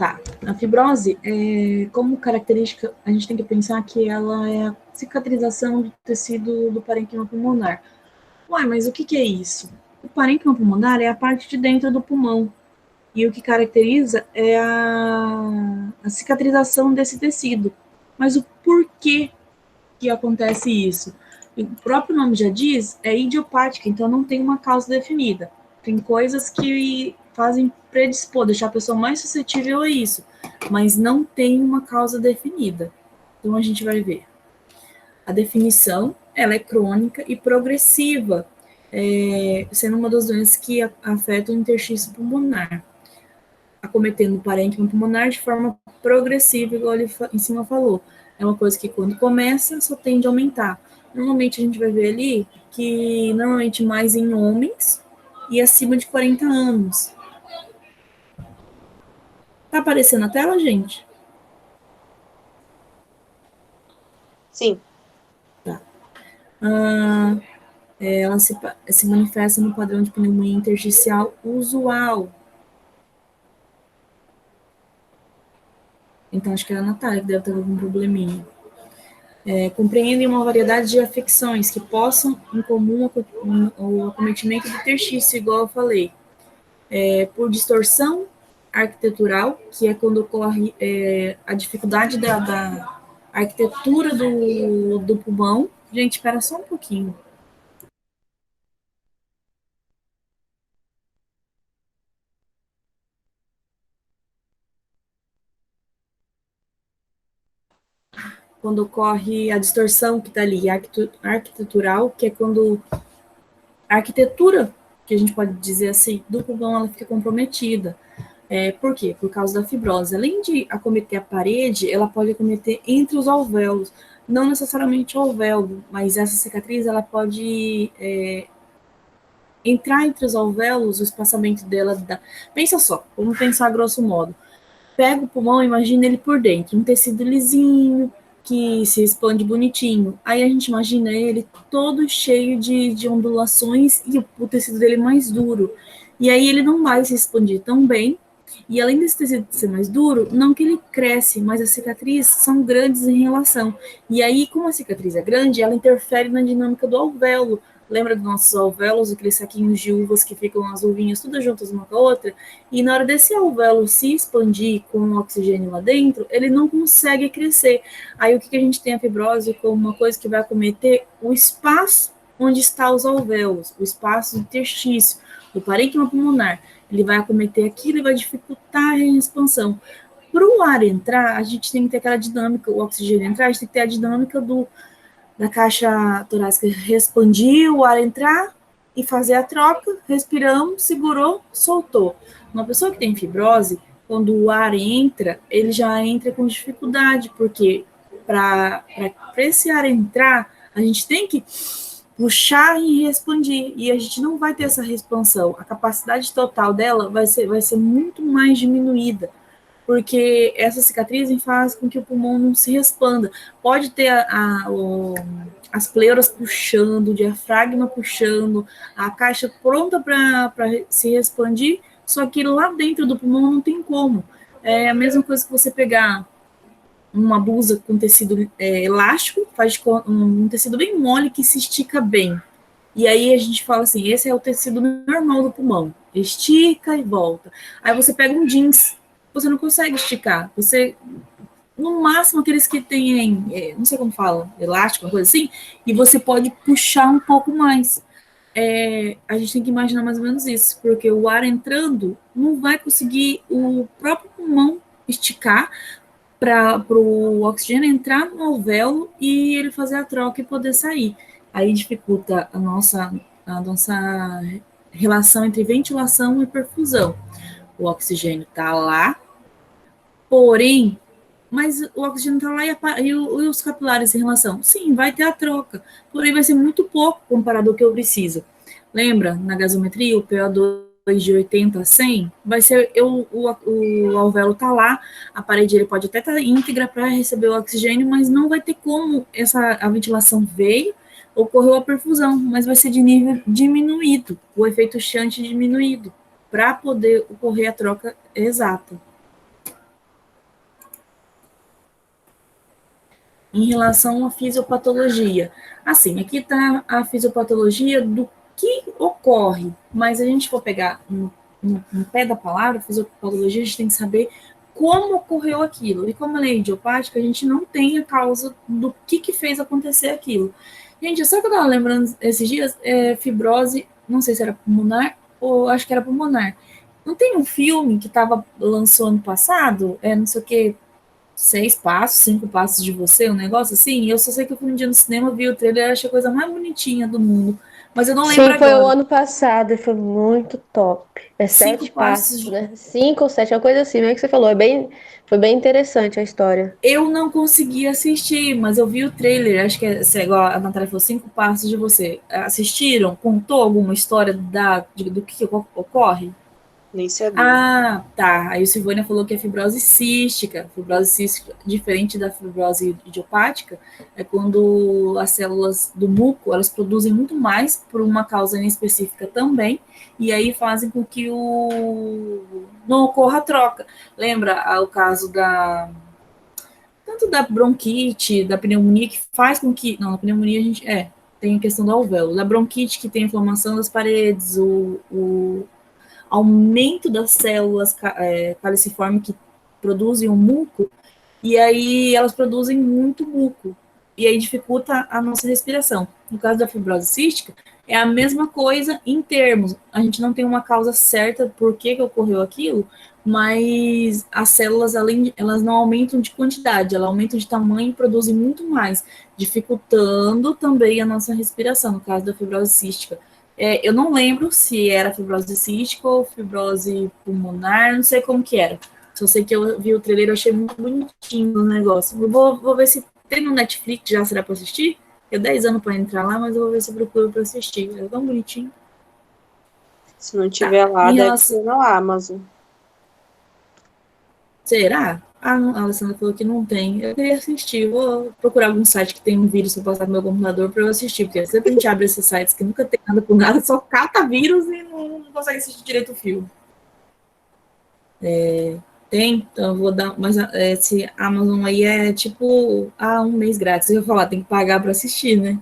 Tá. A fibrose, como característica, a gente tem que pensar que ela é a cicatrização do tecido do parênquima pulmonar. Uai, mas o que é isso? O parênquima pulmonar é a parte de dentro do pulmão. E o que caracteriza é a cicatrização desse tecido. Mas o porquê que acontece isso? O próprio nome já diz, é idiopática, então não tem uma causa definida. Tem coisas que fazem predispor, deixar a pessoa mais suscetível a isso, mas não tem uma causa definida. Então a gente vai ver. A definição, ela é crônica e progressiva, sendo uma das doenças que afetam o interstício pulmonar, acometendo o parênquima pulmonar de forma progressiva, igual ele em cima falou. É uma coisa que quando começa, só tende a aumentar. Normalmente a gente vai ver ali que normalmente mais em homens e acima de 40 anos. Tá aparecendo na tela, gente? Sim. Tá. Ela se manifesta no padrão de pneumonia intersticial usual. Então, acho que era a Natália que deve ter algum probleminha. Compreendem uma variedade de afecções que possam em comum o acometimento do interstício, igual eu falei, por distorção arquitetural, que é quando ocorre a dificuldade da arquitetura do pulmão. Gente, espera só um pouquinho. Quando ocorre a distorção que está ali, arquitetural, que é quando a arquitetura, que a gente pode dizer assim, do pulmão, ela fica comprometida. Por quê? Por causa da fibrose. Além de acometer a parede, ela pode acometer entre os alvéolos. Não necessariamente o alvéolo, mas essa cicatriz, ela pode entrar entre os alvéolos, o espaçamento dela. Pensa só, vamos pensar grosso modo. Pega o pulmão, imagina ele por dentro, um tecido lisinho, que se expande bonitinho. Aí a gente imagina ele todo cheio de ondulações e o tecido dele mais duro. E aí ele não vai se expandir tão bem. E além desse tecido ser mais duro, não que ele cresce, mas as cicatrizes são grandes em relação. E aí, como a cicatriz é grande, ela interfere na dinâmica do alvéolo. Lembra dos nossos alvéolos, aqueles saquinhos de uvas que ficam as uvinhas todas juntas uma com a outra? E na hora desse alvéolo se expandir com o oxigênio lá dentro, ele não consegue crescer. Aí o que a gente tem a fibrose como uma coisa que vai acometer o espaço onde estão os alvéolos, o espaço do interstício, do parênquima pulmonar. Ele vai acometer aquilo e vai dificultar a expansão. Para o ar entrar, a gente tem que ter aquela dinâmica, o oxigênio entrar, a gente tem que ter a dinâmica da caixa torácica expandir, o ar entrar e fazer a troca, respiramos, segurou, soltou. Uma pessoa que tem fibrose, quando o ar entra, ele já entra com dificuldade, porque para esse ar entrar, a gente tem que puxar e expandir, e a gente não vai ter essa expansão. A capacidade total dela vai ser muito mais diminuída, porque essa cicatriz faz com que o pulmão não se expanda. Pode ter as pleuras puxando, o diafragma puxando, a caixa pronta para se expandir, só que lá dentro do pulmão não tem como. É a mesma coisa que você pegar uma blusa com tecido elástico, faz um tecido bem mole que se estica bem. E aí a gente fala assim, esse é o tecido normal do pulmão. Estica e volta. Aí você pega um jeans, você não consegue esticar. Você, no máximo, aqueles que têm, não sei como fala, elástico, uma coisa assim, e você pode puxar um pouco mais. A gente tem que imaginar mais ou menos isso, porque o ar entrando não vai conseguir o próprio pulmão esticar para o oxigênio entrar no alvéolo e ele fazer a troca e poder sair. Aí dificulta a nossa relação entre ventilação e perfusão. O oxigênio está lá, porém, mas o oxigênio está lá e os capilares em relação? Sim, vai ter a troca, porém vai ser muito pouco comparado ao que eu preciso. Lembra, na gasometria, o PO2 de 80 a 100, vai ser, o alvéolo está lá, a parede ele pode até estar íntegra para receber o oxigênio, mas não vai ter como a ventilação veio, ocorreu a perfusão, mas vai ser de nível diminuído, o efeito shunt diminuído, para poder ocorrer a troca exata. em relação à fisiopatologia. Assim, aqui está a fisiopatologia do que ocorre, mas a gente for pegar no pé da palavra, fisiopatologia, a gente tem que saber como ocorreu aquilo. E como ela é idiopática, a gente não tem a causa do que fez acontecer aquilo. Gente, só que eu estava lembrando esses dias, fibrose, não sei se era pulmonar ou acho que era pulmonar. Não tem um filme que lançou ano passado, não sei o que, 6 passos, 5 passos de você, um negócio assim. Eu só sei que eu fui um dia no cinema, vi o trailer, achei a coisa mais bonitinha do mundo. Mas eu não lembro Sim, foi o agora. ano passado e foi muito top. É 5 sete passos. passos, né? 5 ou 7, uma coisa assim, meio que você falou. Foi bem interessante a história. Eu não consegui assistir, mas eu vi o trailer. Acho que é igual a Natália falou, 5 passos de você. Assistiram? Contou alguma história do que ocorre? Nem sabia. Ah, tá. Aí o Silvânia falou que é fibrose cística. Fibrose cística, diferente da fibrose idiopática, é quando as células do muco, elas produzem muito mais por uma causa inespecífica também, e aí fazem com que não ocorra a troca. Lembra o caso tanto da bronquite, da pneumonia, que faz com que... Não, na pneumonia a gente... tem a questão do alvéolo. Da bronquite, que tem inflamação das paredes, o aumento das células caliciformes que produzem o muco, e aí elas produzem muito muco, e aí dificulta a nossa respiração. No caso da fibrose cística, é a mesma coisa em termos, a gente não tem uma causa certa por que ocorreu aquilo, mas as células, elas não aumentam de quantidade, elas aumentam de tamanho e produzem muito mais, dificultando também a nossa respiração, no caso da fibrose cística. Eu não lembro se era fibrose cística ou fibrose pulmonar, não sei como que era. Só sei que eu vi o trailer e achei muito bonitinho o negócio. Vou ver se tem no Netflix, já será para assistir? É 10 anos para entrar lá, mas eu vou ver se eu procuro para assistir. É tão bonitinho. Se não Tá. tiver lá, Em deve relação... ser na Amazon. Será? Ah, não, a Alessandra falou que não tem. Eu queria assistir. Vou procurar algum site que tem um vírus para passar no meu computador para eu assistir. Porque sempre a gente abre esses sites que nunca tem nada com nada, só cata vírus e não consegue assistir direito o filme. Tem, então eu vou dar, mas esse Amazon aí é tipo, um mês grátis. Eu ia falar, tem que pagar para assistir, né?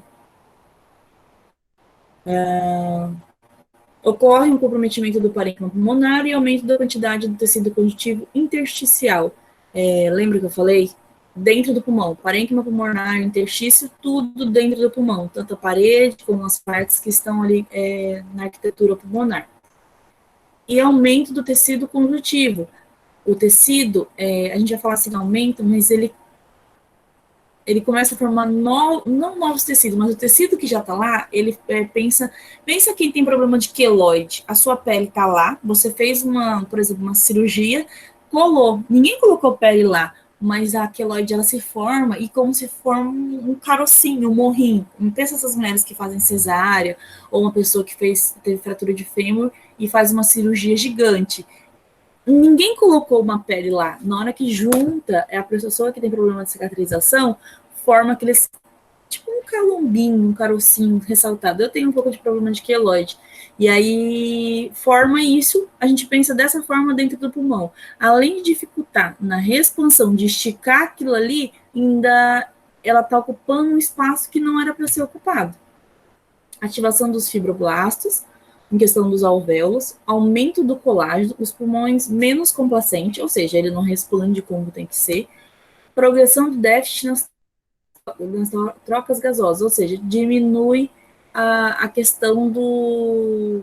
Ocorre um comprometimento do parênquima pulmonar e aumento da quantidade do tecido conjuntivo intersticial. Lembra que eu falei? Dentro do pulmão, parênquima pulmonar, interstício, tudo dentro do pulmão, tanto a parede como as partes que estão ali na arquitetura pulmonar. E aumento do tecido conjuntivo. O tecido, a gente vai falar assim, aumenta, mas ele começa a formar não novos tecidos, mas o tecido que já está lá, ele pensa quem tem problema de queloide, a sua pele está lá, você fez por exemplo, uma cirurgia, colou, ninguém colocou pele lá, mas a queloide ela se forma e como se forma um carocinho, um morrinho. Não pensa essas mulheres que fazem cesárea ou uma pessoa que teve fratura de fêmur e faz uma cirurgia gigante. Ninguém colocou uma pele lá. Na hora que junta, a pessoa que tem problema de cicatrização forma aqueles, tipo um calombinho, um carocinho ressaltado. Eu tenho um pouco de problema de queloide. E aí forma isso, a gente pensa dessa forma dentro do pulmão. Além de dificultar na expansão, de esticar aquilo ali, ainda ela está ocupando um espaço que não era para ser ocupado. Ativação dos fibroblastos, em questão dos alvéolos, aumento do colágeno, os pulmões menos complacente, ou seja, ele não responde como tem que ser, progressão do déficit nas trocas gasosas, ou seja, diminui a questão do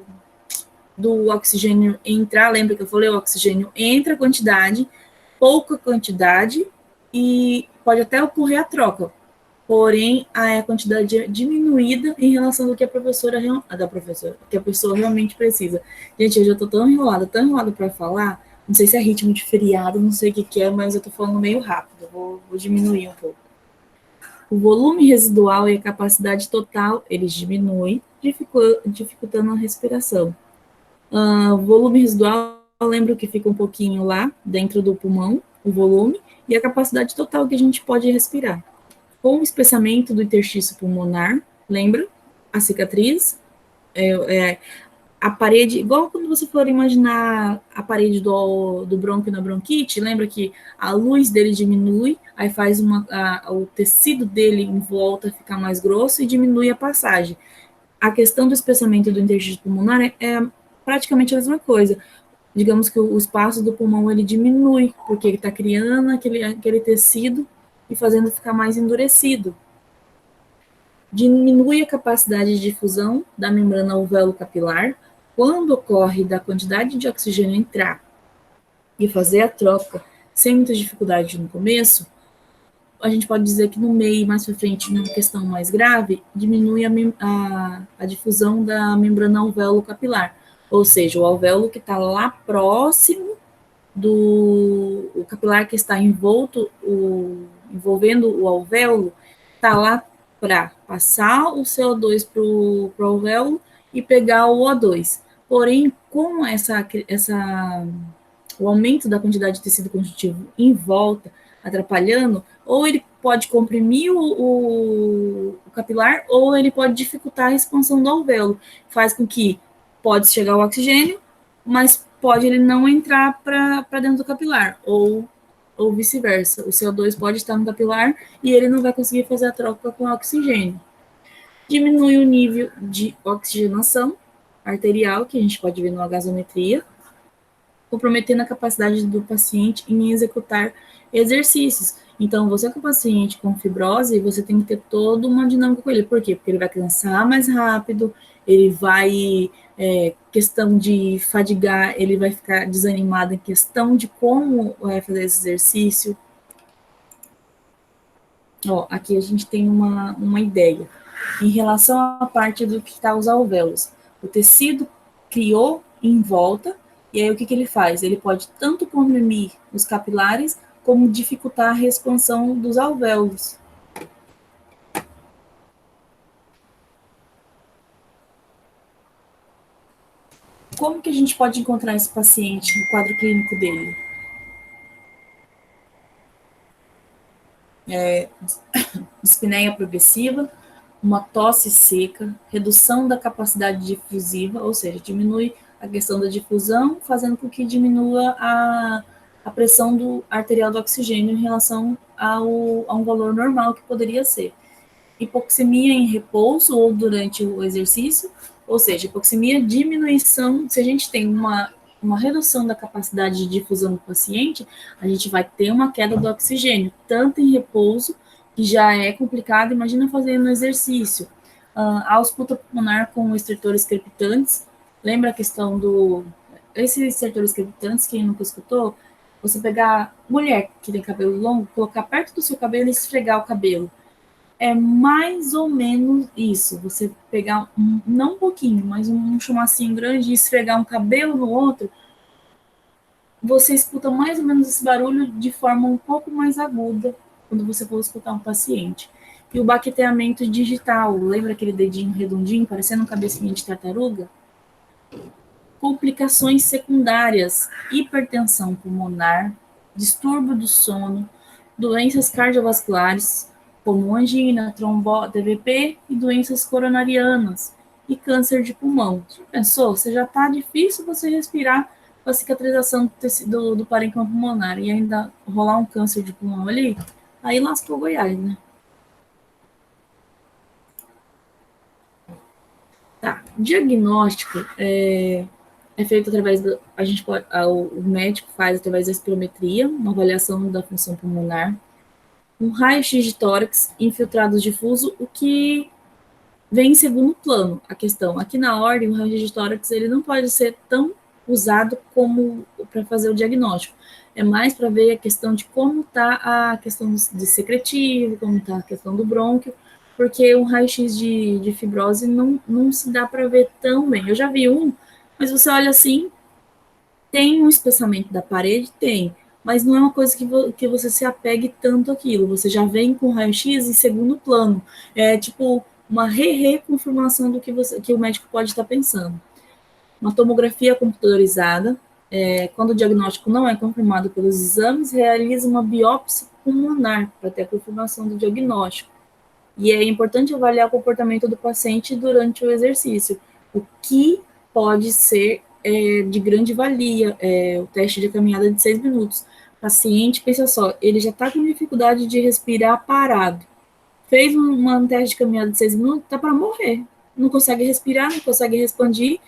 oxigênio entrar, lembra que eu falei, o oxigênio entra quantidade, pouca quantidade, e pode até ocorrer a troca, porém a quantidade é diminuída em relação do que que a pessoa realmente precisa. Gente, eu já tô tão enrolada para falar, não sei se é ritmo de feriado, não sei o que é, mas eu tô falando meio rápido, vou diminuir um pouco. O volume residual e a capacidade total, eles diminuem, dificultando a respiração. O volume residual, eu lembro que fica um pouquinho lá, dentro do pulmão, o volume, e a capacidade total que a gente pode respirar. Com o espessamento do interstício pulmonar, lembra? A cicatriz, a parede, igual quando você for imaginar a parede do brônquio na bronquite, lembra que a luz dele diminui, aí faz o tecido dele em volta ficar mais grosso e diminui a passagem. A questão do espessamento do interstício pulmonar é praticamente a mesma coisa. Digamos que o espaço do pulmão ele diminui, porque ele está criando aquele tecido e fazendo ficar mais endurecido. Diminui a capacidade de difusão da membrana alvéolo-capilar quando ocorre da quantidade de oxigênio entrar e fazer a troca sem muita dificuldade no começo. A gente pode dizer que no meio, mais para frente, numa questão mais grave, diminui a difusão da membrana alvéolo-capilar, ou seja, o alvéolo que está lá próximo o capilar que está envolvendo o alvéolo, está lá para passar o CO2 para o alvéolo e pegar o O2. Porém, com o aumento da quantidade de tecido conjuntivo em volta, atrapalhando, ou ele pode comprimir o capilar, ou ele pode dificultar a expansão do alvéolo. Faz com que pode chegar o oxigênio, mas pode ele não entrar para dentro do capilar, ou vice-versa. O CO2 pode estar no capilar e ele não vai conseguir fazer a troca com o oxigênio. Diminui o nível de oxigenação arterial, que a gente pode ver na gasometria, comprometendo a capacidade do paciente em executar exercícios. Então, você com o paciente com fibrose, você tem que ter toda uma dinâmica com ele. Por quê? Porque ele vai cansar mais rápido, ele vai, questão de fadigar, ele vai ficar desanimado em questão de como fazer esse exercício. Ó, aqui a gente tem uma ideia. Em relação à parte do que está os alvéolos, o tecido criou em volta, e aí o que ele faz? Ele pode tanto comprimir os capilares, como dificultar a expansão dos alvéolos. Como que a gente pode encontrar esse paciente no quadro clínico dele? Dispneia progressiva, uma tosse seca, redução da capacidade difusiva, ou seja, diminui a questão da difusão, fazendo com que diminua a pressão arterial do oxigênio em relação a um valor normal que poderia ser. Hipoxemia em repouso ou durante o exercício, ou seja, hipoxemia, diminuição, se a gente tem uma redução da capacidade de difusão do paciente, a gente vai ter uma queda do oxigênio, tanto em repouso, que já é complicado, imagina fazendo exercício. A ausculta pulmonar com estertores crepitantes, lembra a questão esses estertores crepitantes, quem nunca escutou, você pegar mulher que tem cabelo longo, colocar perto do seu cabelo e esfregar o cabelo. É mais ou menos isso, você pegar, não um pouquinho, mas um chumacinho grande e esfregar um cabelo no outro, você escuta mais ou menos esse barulho de forma um pouco mais aguda quando você for escutar um paciente. E o baqueteamento digital, lembra aquele dedinho redondinho, parecendo um cabecinha de tartaruga? Complicações secundárias, hipertensão pulmonar, distúrbio do sono, doenças cardiovasculares, como angina, TVP e doenças coronarianas e câncer de pulmão. Você pensou? Você já está difícil você respirar com a cicatrização do parênquima pulmonar e ainda rolar um câncer de pulmão ali, aí lascou o Goiás, né? Tá, diagnóstico é feito através o médico faz através da espirometria, uma avaliação da função pulmonar, um raio-x de tórax, infiltrado difuso, o que vem em segundo plano a questão. Aqui na ordem, o raio-x de tórax ele não pode ser tão usado como para fazer o diagnóstico. É mais para ver a questão de como está a questão de secretivo, como está a questão do brônquio, porque um raio-x de fibrose não se dá para ver tão bem. Eu já vi mas você olha assim, tem um espessamento da parede? Tem, mas não é uma coisa que você se apegue tanto àquilo, você já vem com raio-x em segundo plano, é tipo uma reconfirmação do que o médico pode estar pensando. Uma tomografia computadorizada, quando o diagnóstico não é confirmado pelos exames, realiza uma biópsia pulmonar para ter a confirmação do diagnóstico. E é importante avaliar o comportamento do paciente durante o exercício. O que pode ser de grande valia, o teste de caminhada de 6 minutos. O paciente, pensa só, ele já está com dificuldade de respirar parado. Fez um teste de caminhada de 6 minutos, tá para morrer. Não consegue respirar, não consegue expandir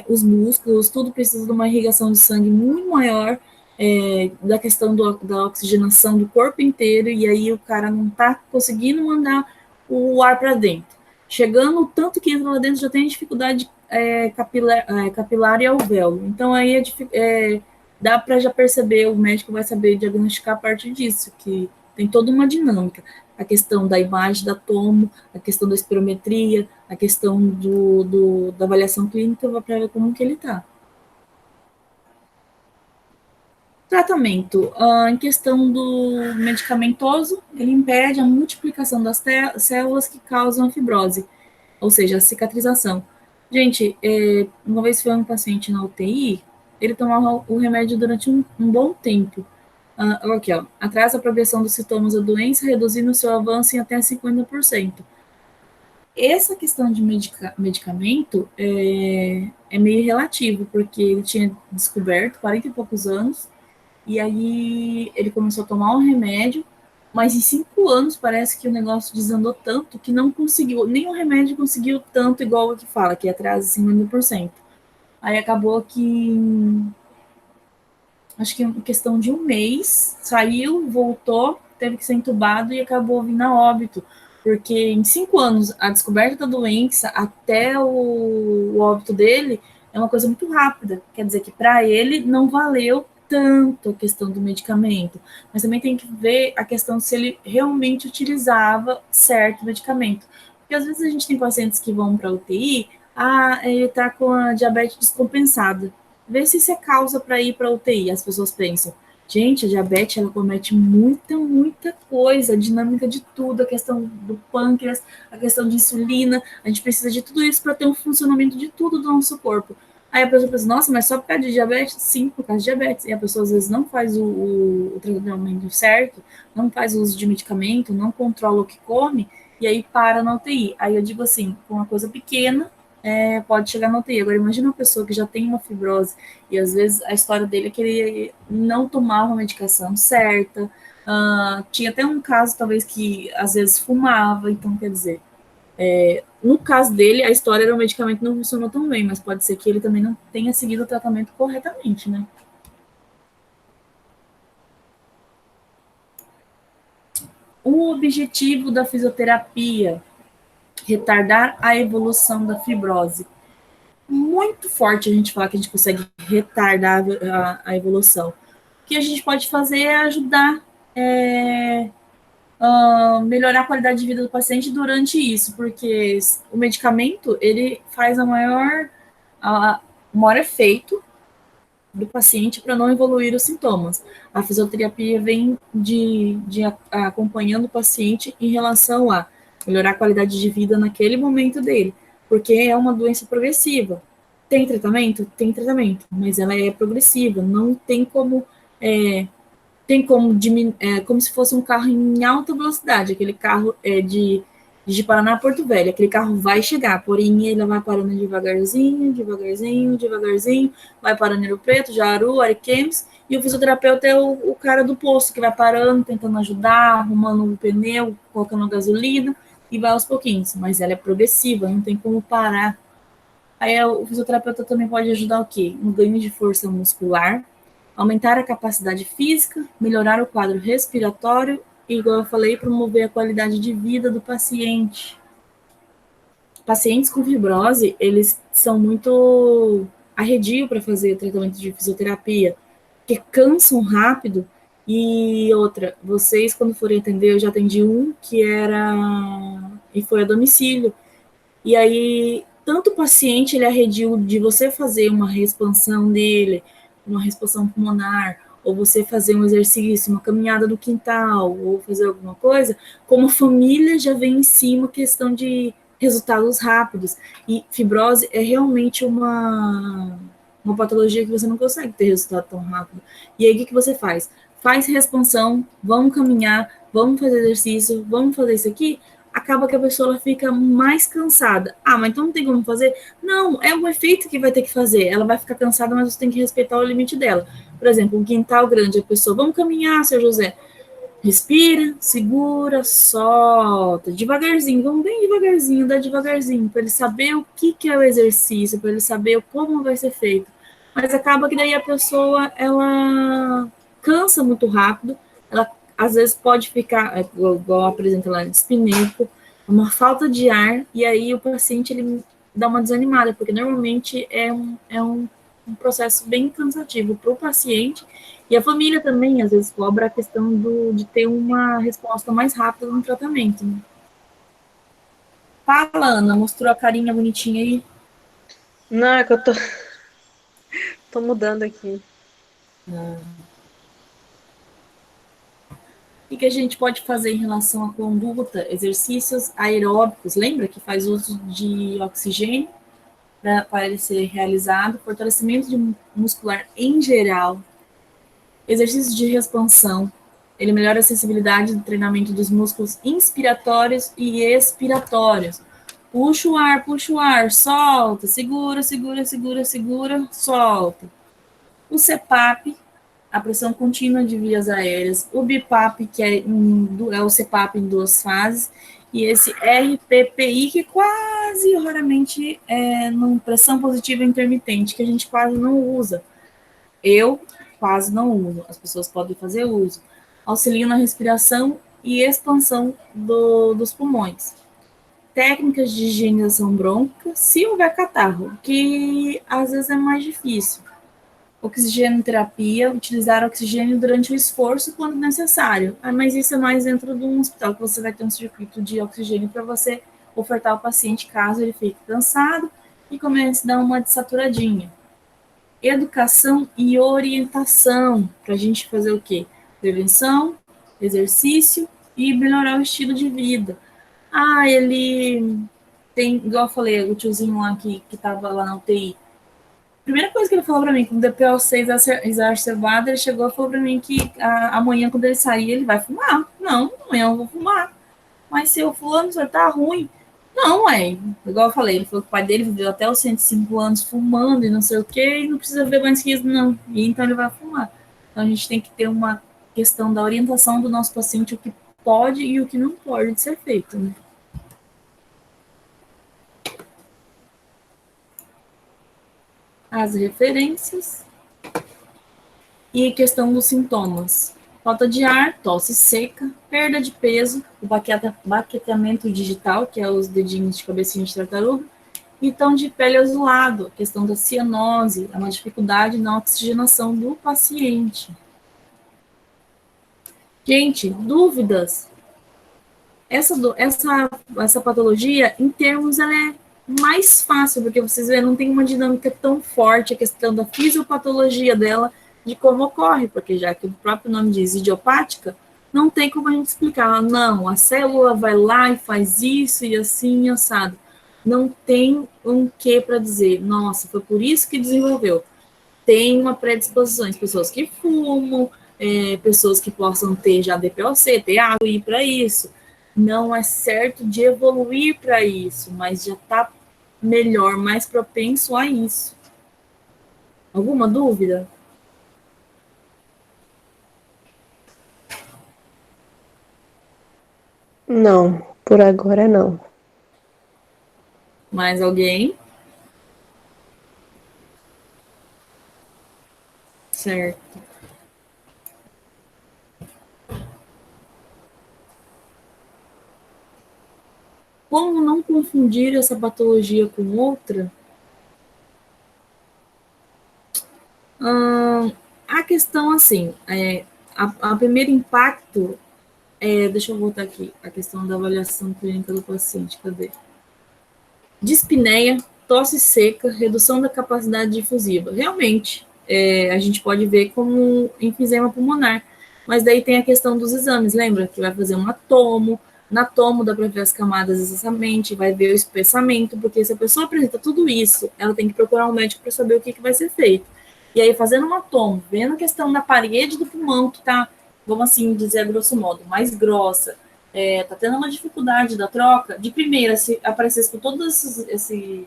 os músculos, tudo precisa de uma irrigação de sangue muito maior, da questão da oxigenação do corpo inteiro, e aí o cara não tá conseguindo mandar o ar para dentro. Chegando o tanto que entra lá dentro, já tem dificuldade capilar e alvéolo. Então aí dá para já perceber, o médico vai saber diagnosticar a partir disso, que tem toda uma dinâmica. A questão da imagem da tomo, a questão da espirometria, a questão da avaliação clínica, para ver como que ele está. Tratamento. Em questão do medicamentoso, ele impede a multiplicação das células que causam a fibrose, ou seja, a cicatrização. Gente, uma vez foi um paciente na UTI, ele tomava o remédio durante um bom tempo. Aqui, ó, atrasa a progressão dos sintomas da doença, reduzindo o seu avanço em até 50%. Essa questão de medicamento é meio relativo, porque ele tinha descoberto 40 e poucos anos, e aí ele começou a tomar um remédio, mas em 5 anos parece que o negócio desandou tanto que não conseguiu, nem o remédio conseguiu tanto igual o que fala, que atrasa 50%. Aí acabou que acho que em questão de um mês, saiu, voltou, teve que ser entubado e acabou vindo a óbito, porque em 5 anos, a descoberta da doença até o óbito dele é uma coisa muito rápida, quer dizer que para ele não valeu tanto a questão do medicamento, mas também tem que ver a questão se ele realmente utilizava certo medicamento, porque às vezes a gente tem pacientes que vão para a UTI, ele está com a diabetes descompensada, vê se isso é causa para ir para a UTI. As pessoas pensam, gente, a diabetes, ela comete muita coisa, a dinâmica de tudo, a questão do pâncreas, a questão de insulina, a gente precisa de tudo isso para ter um funcionamento de tudo do nosso corpo. Aí a pessoa pensa, nossa, mas só por causa de diabetes? Sim, por causa de diabetes. E a pessoa às vezes não faz o tratamento certo, não faz o uso de medicamento, não controla o que come, e aí para na UTI. Aí eu digo assim, com uma coisa pequena, pode chegar na UTI. Agora, imagina uma pessoa que já tem uma fibrose e às vezes a história dele é que ele não tomava a medicação certa, tinha até um caso, talvez, que às vezes fumava, então, quer dizer, no caso dele, a história era o medicamento não funcionou tão bem, mas pode ser que ele também não tenha seguido o tratamento corretamente, né? O objetivo da fisioterapia, retardar a evolução da fibrose. Muito forte a gente falar que a gente consegue retardar a evolução. O que a gente pode fazer é ajudar melhorar a qualidade de vida do paciente durante isso, porque o medicamento, ele faz o maior efeito do paciente para não evoluir os sintomas. A fisioterapia vem acompanhando o paciente em relação a melhorar a qualidade de vida naquele momento dele, porque é uma doença progressiva. Tem tratamento? Tem tratamento, mas ela é progressiva, não tem como diminuir, como se fosse um carro em alta velocidade, aquele carro de Paraná a Porto Velho, aquele carro vai chegar, porém ele vai parando devagarzinho, vai parando em Ouro Preto, Jaru, Ariquemes, e o fisioterapeuta é o cara do posto, que vai parando, tentando ajudar, arrumando um pneu, colocando gasolina, e vai aos pouquinhos, mas ela é progressiva, não tem como parar. Aí o fisioterapeuta também pode ajudar o quê? Um ganho de força muscular, aumentar a capacidade física, melhorar o quadro respiratório e, igual eu falei, promover a qualidade de vida do paciente. Pacientes com fibrose, eles são muito arredios para fazer tratamento de fisioterapia, porque cansam rápido. E outra, vocês quando forem atender, eu já atendi um que foi a domicílio. E aí, tanto o paciente, ele arredio de você fazer uma reexpansão dele, uma reexpansão pulmonar, ou você fazer um exercício, uma caminhada no quintal, ou fazer alguma coisa, como a família já vem em cima questão de resultados rápidos. E fibrose é realmente uma patologia que você não consegue ter resultado tão rápido. E aí, o que você faz? Faz reexpansão, vamos caminhar, vamos fazer exercício, vamos fazer isso aqui. acaba que a pessoa ela fica mais cansada. Ah, mas então não tem como fazer? Não, é o efeito que vai ter que fazer. Ela vai ficar cansada, mas você tem que respeitar o limite dela. Por exemplo, um quintal grande, a pessoa, vamos caminhar, seu José. Respira, segura, solta, devagarzinho, vamos bem devagarzinho, dá devagarzinho, para ele saber o que é o exercício, para ele saber como vai ser feito. Mas acaba que daí a pessoa, ela cansa muito rápido, ela às vezes pode ficar, igual apresenta lá, dispneco, uma falta de ar, e aí o paciente ele dá uma desanimada, porque normalmente é um processo bem cansativo para o paciente, e a família também, às vezes, cobra a questão de ter uma resposta mais rápida no tratamento. Né? Fala, Ana, mostrou a carinha bonitinha aí. Não, é que eu tô mudando aqui. O que a gente pode fazer em relação à conduta? Exercícios aeróbicos. Lembra que faz uso de oxigênio para ele ser realizado. Fortalecimento muscular em geral. Exercícios de expansão. Ele melhora a sensibilidade do treinamento dos músculos inspiratórios e expiratórios. Puxa o ar, solta, segura, segura, segura, segura, solta. O CPAP, a pressão contínua de vias aéreas. O BIPAP, que é o CPAP em 2 fases. E esse RPPI, que quase raramente é pressão positiva intermitente, que a gente quase não usa. Eu quase não uso, as pessoas podem fazer uso. Auxiliam na respiração e expansão dos pulmões. Técnicas de higienização brônquica, se houver catarro, que às vezes é mais difícil. Oxigenoterapia, utilizar oxigênio durante o esforço quando necessário. Mas isso é mais dentro de um hospital, que você vai ter um circuito de oxigênio para você ofertar ao paciente caso ele fique cansado e comece a dar uma desaturadinha. Educação e orientação, para a gente fazer o quê? Prevenção, exercício e melhorar o estilo de vida. Ah, ele tem, igual eu falei, o tiozinho lá que estava lá na UTI. Primeira coisa que ele falou para mim, com o DPO-6 exacerbado, ele chegou e falou para mim que amanhã, quando ele sair, ele vai fumar. Não, amanhã eu vou fumar. Mas se eu fulano, já tá ruim. Não, igual eu falei, ele falou que o pai dele viveu até os 105 anos fumando e não sei o que, e não precisa ver mais que isso, não. E então ele vai fumar. Então a gente tem que ter uma questão da orientação do nosso paciente, o que pode e o que não pode ser feito, né? As referências e questão dos sintomas. Falta de ar, tosse seca, perda de peso, o baqueteamento digital, que é os dedinhos de cabecinha de tartaruga, e tom de pele azulado, questão da cianose, é uma dificuldade na oxigenação do paciente. Gente, dúvidas? Essa patologia, em termos, ela é mais fácil, porque vocês veem, não tem uma dinâmica tão forte a questão da fisiopatologia dela, de como ocorre, porque já que o próprio nome diz idiopática, não tem como a gente explicar. Não, a célula vai lá e faz isso e assim e assado. Não tem um quê para dizer, nossa, foi por isso que desenvolveu. Tem uma predisposição, pessoas que fumam, pessoas que possam ter já DPOC, ter água e ir para isso. Não é certo de evoluir para isso, mas já está melhor, mais propenso a isso. Alguma dúvida? Não, por agora não. Mais alguém? Certo. Como não confundir essa patologia com outra? A questão, assim, a primeiro impacto, deixa eu voltar aqui, a questão da avaliação clínica do paciente, cadê? Dispneia, tosse seca, redução da capacidade difusiva. Realmente, a gente pode ver como enfisema pulmonar, mas daí tem a questão dos exames, lembra? Que vai fazer um atomo, na tomo dá para ver as camadas exatamente, vai ver o espessamento, porque se a pessoa apresenta tudo isso, ela tem que procurar um médico para saber o que vai ser feito. E aí, fazendo uma tomo, vendo a questão da parede do pulmão, que está, vamos assim dizer, a grosso modo, mais grossa, tá tendo uma dificuldade da troca, de primeira, se aparecesse com todo esse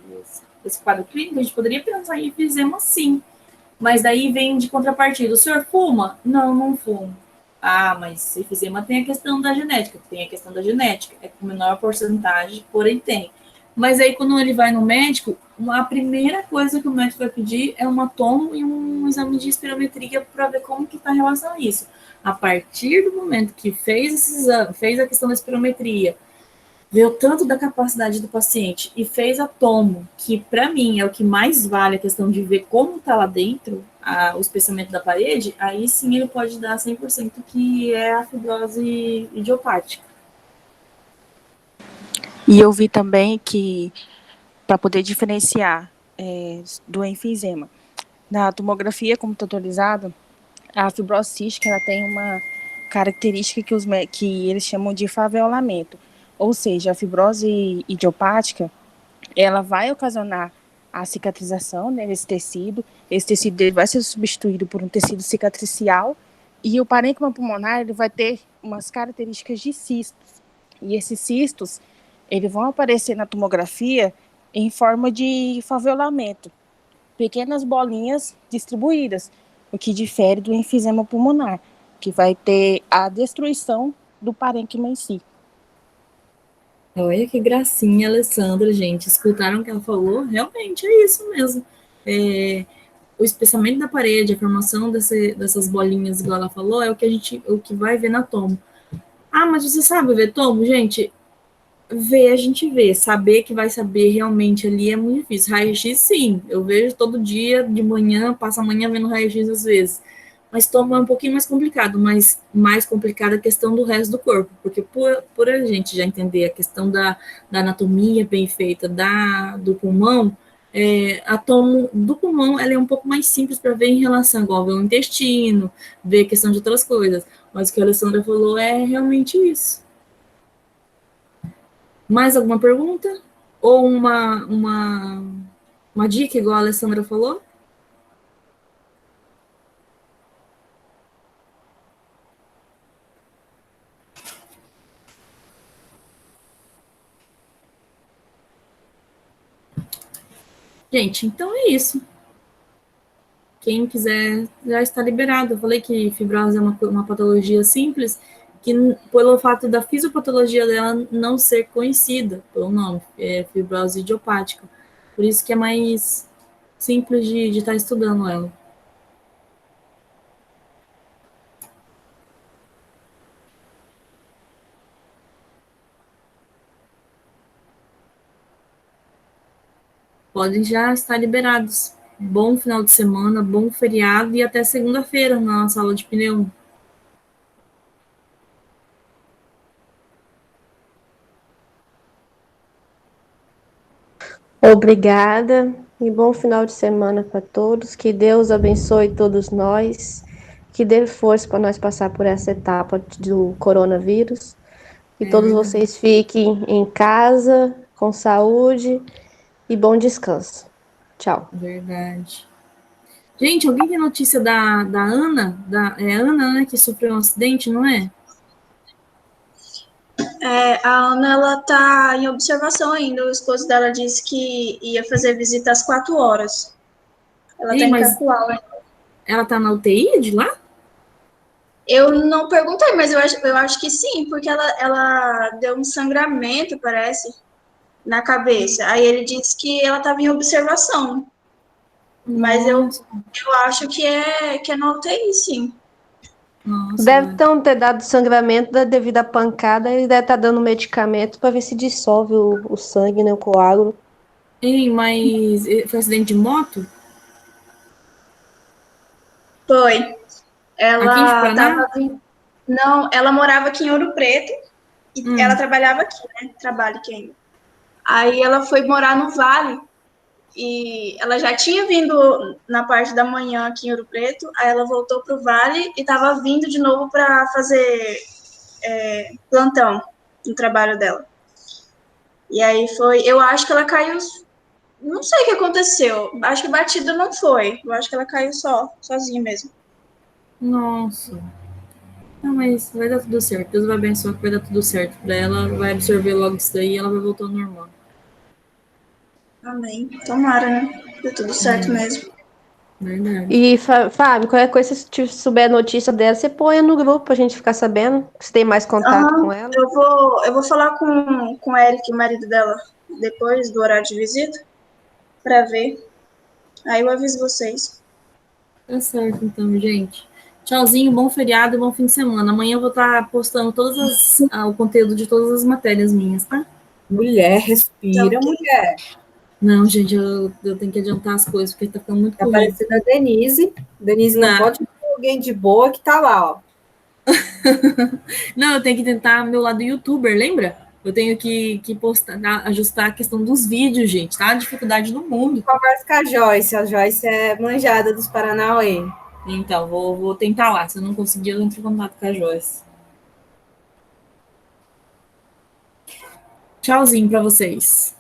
quadro clínico, a gente poderia pensar em enfisema sim. Mas daí vem de contrapartida. O senhor fuma? Não, não fumo. Ah, mas enfisema tem a questão da genética. Tem a questão da genética. É com menor porcentagem, porém tem. Mas aí quando ele vai no médico, a primeira coisa que o médico vai pedir é uma tomo e um exame de espirometria para ver como que está em relação a isso. A partir do momento que fez esse exame, fez a questão da espirometria, viu tanto da capacidade do paciente e fez a tomo, que para mim é o que mais vale a questão de ver como está lá dentro o espessamento da parede, aí sim ele pode dar 100% que é a fibrose idiopática. E eu vi também que, para poder diferenciar do enfisema, na tomografia computadorizada, a fibrose cística ela tem uma característica que eles chamam de faveolamento. Ou seja, a fibrose idiopática, ela vai ocasionar a cicatrização nesse tecido. Esse tecido vai ser substituído por um tecido cicatricial e o parênquima pulmonar ele vai ter umas características de cistos. E esses cistos eles vão aparecer na tomografia em forma de faveolamento, pequenas bolinhas distribuídas, o que difere do enfisema pulmonar, que vai ter a destruição do parênquima em si. Olha que gracinha, Alessandra, gente. Escutaram o que ela falou? Realmente é isso mesmo. O espessamento da parede, a formação dessas bolinhas, igual ela falou, é o que vai ver na tomo. Ah, mas você sabe ver tomo? Gente, ver a gente vê. Saber que vai saber realmente ali é muito difícil. Raio-X, sim. Eu vejo todo dia, de manhã, passo a manhã vendo raio-X às vezes. Mas tomo é um pouquinho mais complicado, mas mais complicada a questão do resto do corpo, porque por a gente já entender a questão da anatomia bem feita do pulmão, a tomo do pulmão ela é um pouco mais simples para ver em relação igual ver o intestino, ver a questão de outras coisas, mas o que a Alessandra falou é realmente isso. Mais alguma pergunta? Ou uma dica igual a Alessandra falou? Gente, então é isso. Quem quiser já está liberado. Eu falei que fibrose é uma patologia simples, que pelo fato da fisiopatologia dela não ser conhecida pelo nome, é fibrose idiopática. Por isso que é mais simples de estar estudando ela. Podem já estar liberados. Bom final de semana, bom feriado e até segunda-feira na sala de pneu. Obrigada e bom final de semana para todos. Que Deus abençoe todos nós. Que dê força para nós passar por essa etapa do coronavírus. Que todos vocês fiquem em casa, com saúde e bom descanso. Tchau. Verdade. Gente, alguém tem notícia da Ana? É a Ana, né, que sofreu um acidente, não é? A Ana, ela tá em observação ainda. O esposo dela disse que ia fazer visita às 4 horas. Ela tá em Cacoal ainda. Ela tá na UTI de lá? Eu não perguntei, mas eu acho que sim, porque ela deu um sangramento, parece, na cabeça. Aí ele disse que ela estava em observação. Mas eu acho que é na UTI, sim. Nossa, deve ter dado sangramento devido à pancada, ele deve estar dando medicamento para ver se dissolve o sangue, né, o coágulo. Ei, mas foi acidente de moto? Foi. Ela tava. Não, ela morava aqui em Ouro Preto e ela trabalhava aqui, né? Trabalha aqui ainda. Aí ela foi morar no Vale e ela já tinha vindo na parte da manhã aqui em Ouro Preto, aí ela voltou para o Vale e estava vindo de novo para fazer plantão no trabalho dela. E aí eu acho que ela caiu, não sei o que aconteceu, acho que batida não foi, eu acho que ela caiu sozinha mesmo. Nossa. Não, mas vai dar tudo certo. Deus vai abençoar que vai dar tudo certo pra ela. Vai absorver logo isso daí e ela vai voltar ao normal. Amém. Tomara, né? Deu tudo certo mesmo. Verdade. E, Fábio, qualquer coisa, se tu souber a notícia dela, você põe no grupo pra gente ficar sabendo. Se tem mais contato Aham. com ela. Eu vou falar com o Eric, o marido dela, depois do horário de visita, pra ver. Aí eu aviso vocês. Tá certo, então, gente. Tchauzinho, bom feriado e bom fim de semana. Amanhã eu vou estar postando o conteúdo de todas as matérias minhas, tá? Mulher, Tá respira, ok. mulher. Não, gente, eu tenho que adiantar as coisas, porque tá ficando muito Tá corrido. parecendo a Denise. Denise não Não. pode ter alguém de boa que tá lá, ó. Não, eu tenho que tentar meu lado youtuber, lembra? Eu tenho que postar, ajustar a questão dos vídeos, gente, tá? A dificuldade do mundo. Conversa com a Joyce. A Joyce é manjada dos Paranauê. Então, vou tentar lá. Se eu não conseguir, eu entro em contato com a Joyce. Tchauzinho pra vocês.